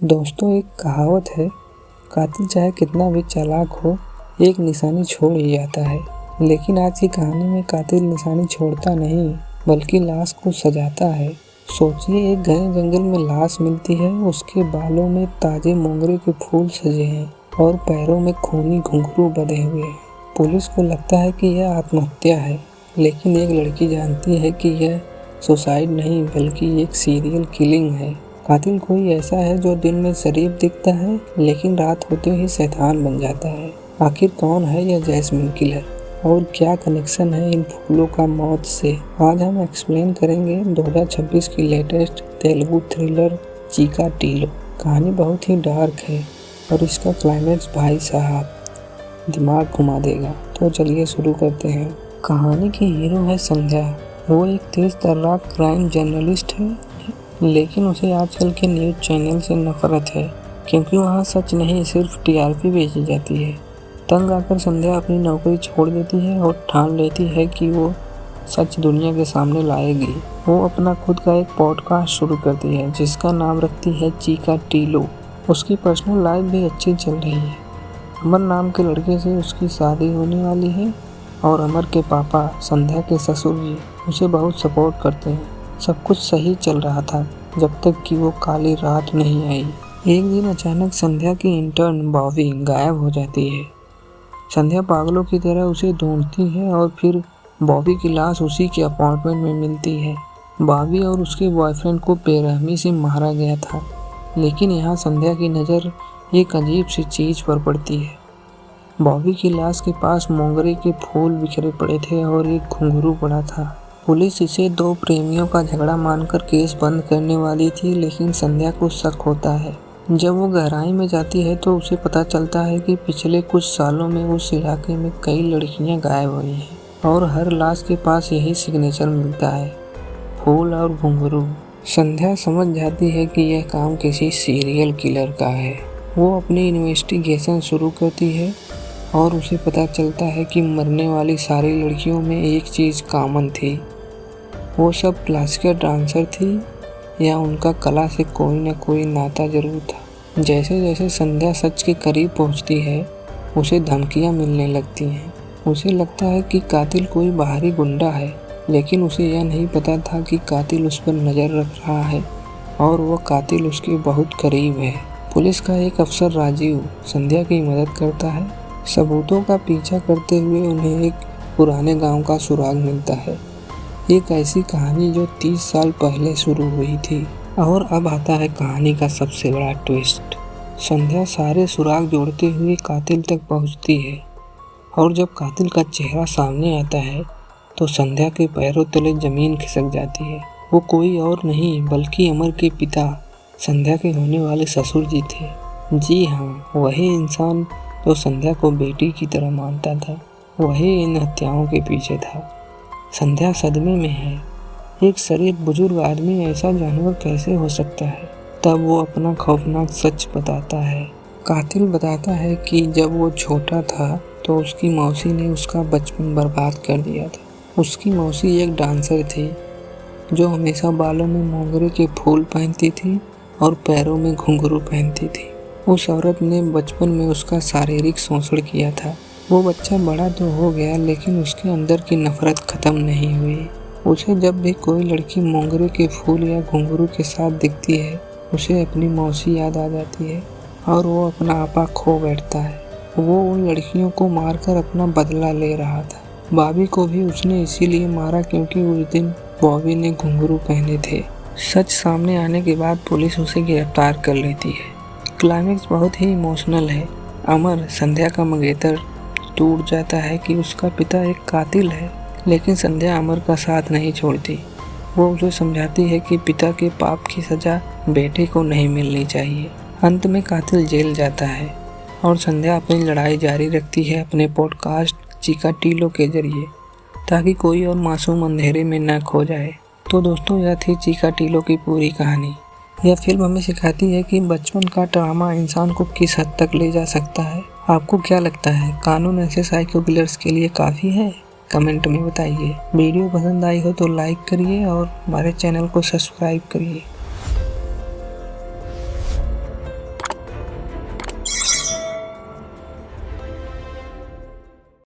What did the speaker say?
दोस्तों, एक कहावत है, कातिल चाहे कितना भी चालाक हो, एक निशानी छोड़ ही जाता है। लेकिन आज की कहानी में कातिल निशानी छोड़ता नहीं, बल्कि लाश को सजाता है। सोचिए, एक घने जंगल में लाश मिलती है। उसके बालों में ताजे मोंगरे के फूल सजे हैं और पैरों में खूनी घुंघरू बंधे हुए हैं। पुलिस को लगता है कि यह आत्महत्या है, लेकिन एक लड़की जानती है कि यह सुसाइड नहीं, बल्कि एक सीरियल किलिंग है। कातिल कोई ऐसा है जो दिन में शरीफ दिखता है, लेकिन रात होते ही शैतान बन जाता है। आखिर कौन है यह जैस्मिन किलर और क्या कनेक्शन है इन फूलों का मौत से? आज हम एक्सप्लेन करेंगे 2026 की लेटेस्ट तेलुगु थ्रिलर चिकाटिलो। कहानी बहुत ही डार्क है और इसका क्लाइमेक्स भाई साहब दिमाग घुमा देगा। तो चलिए शुरू करते हैं। कहानी की हीरो है संध्या। वो एक तेज तर्राक क्राइम जर्नलिस्ट है, लेकिन उसे आजकल के न्यूज़ चैनल से नफरत है, क्योंकि वहाँ सच नहीं सिर्फ टीआरपी बेची जाती है। तंग आकर संध्या अपनी नौकरी छोड़ देती है और ठान लेती है कि वो सच दुनिया के सामने लाएगी। वो अपना खुद का एक पॉडकास्ट शुरू करती है, जिसका नाम रखती है चिकाटिलो। उसकी पर्सनल लाइफ भी अच्छी चल रही है। अमर नाम के लड़के से उसकी शादी होने वाली है और अमर के पापा, संध्या के ससुर जी, उसे बहुत सपोर्ट करते हैं। सब कुछ सही चल रहा था, जब तक कि वो काली रात नहीं आई। एक दिन अचानक संध्या की इंटर्न बॉबी गायब हो जाती है। संध्या पागलों की तरह उसे ढूंढती है और फिर बॉबी की लाश उसी के अपार्टमेंट में मिलती है। बॉबी और उसके बॉयफ्रेंड को बेरहमी से मारा गया था, लेकिन यहाँ संध्या की नज़र एक अजीब सी चीज़ पर पड़ती है। बॉबी की लाश के पास मोंगरे के फूल बिखरे पड़े थे और एक घुंघरू पड़ा था। पुलिस इसे दो प्रेमियों का झगड़ा मानकर केस बंद करने वाली थी, लेकिन संध्या को शक होता है। जब वो गहराई में जाती है तो उसे पता चलता है कि पिछले कुछ सालों में उस इलाके में कई लड़कियां गायब हुई हैं और हर लाश के पास यही सिग्नेचर मिलता है, फूल और घुंघरू। संध्या समझ जाती है कि यह काम किसी सीरियल किलर का है। वो अपनी इन्वेस्टिगेशन शुरू करती है और उसे पता चलता है कि मरने वाली सारी लड़कियों में एक चीज़ कॉमन थी। वो सब क्लासिकल डांसर थी या उनका कला से कोई ना कोई नाता जरूर था। जैसे जैसे संध्या सच के करीब पहुंचती है, उसे धमकियां मिलने लगती हैं। उसे लगता है कि कातिल कोई बाहरी गुंडा है, लेकिन उसे यह नहीं पता था कि कातिल उस पर नज़र रख रहा है और वह कातिल उसके बहुत करीब है। पुलिस का एक अफसर राजीव संध्या की मदद करता है। सबूतों का पीछा करते हुए उन्हें एक पुराने गांव का सुराग मिलता है। एक ऐसी कहानी जो 30 साल पहले शुरू हुई थी। और अब आता है कहानी का सबसे बड़ा ट्विस्ट। संध्या सारे सुराग जोड़ते हुए कातिल तक पहुंचती है और जब कातिल का चेहरा सामने आता है तो संध्या के पैरों तले जमीन खिसक जाती है। वो कोई और नहीं बल्कि अमर के पिता, संध्या के होने वाले ससुर जी थे। जी हाँ, वही इंसान जो संध्या को बेटी की तरह मानता था, वही इन हत्याओं के पीछे था। संध्या सदमे में है। एक शरीफ बुजुर्ग आदमी ऐसा जानवर कैसे हो सकता है? तब वो अपना खौफनाक सच बताता है। कातिल बताता है कि जब वो छोटा था तो उसकी मौसी ने उसका बचपन बर्बाद कर दिया था। उसकी मौसी एक डांसर थी जो हमेशा बालों में मोंगरे के फूल पहनती थी और पैरों में घुंघरू पहनती थी। उस औरत ने बचपन में उसका शारीरिक शोषण किया था। वो बच्चा बड़ा तो हो गया, लेकिन उसके अंदर की नफरत खत्म नहीं हुई। उसे जब भी कोई लड़की मोंगरे के फूल या घुंघरू के साथ दिखती है, उसे अपनी मौसी याद आ जाती है और वो अपना आपा खो बैठता है। वो उन लड़कियों को मारकर अपना बदला ले रहा था। बॉबी को भी उसने इसीलिए मारा क्योंकि उस दिन बॉबी ने घुंघरू पहने थे। सच सामने आने के बाद पुलिस उसे गिरफ्तार कर लेती है। क्लाइमेक्स बहुत ही इमोशनल है। अमर, संध्या का मंगेतर, टूट जाता है कि उसका पिता एक कातिल है, लेकिन संध्या अमर का साथ नहीं छोड़ती। वो उसे समझाती है कि पिता के पाप की सज़ा बेटे को नहीं मिलनी चाहिए। अंत में कातिल जेल जाता है और संध्या अपनी लड़ाई जारी रखती है अपने पॉडकास्ट चिकाटिलो के जरिए, ताकि कोई और मासूम अंधेरे में न खो जाए। तो दोस्तों, यह थी चिकाटिलो की पूरी कहानी। यह फिल्म हमें सिखाती है कि बचपन का ट्रॉमा इंसान को किस हद तक ले जा सकता है। आपको क्या लगता है, कानून ऐसे साइको किलर्स के लिए काफ़ी है? कमेंट में बताइए। वीडियो पसंद आई हो तो लाइक करिए और हमारे चैनल को सब्सक्राइब करिए।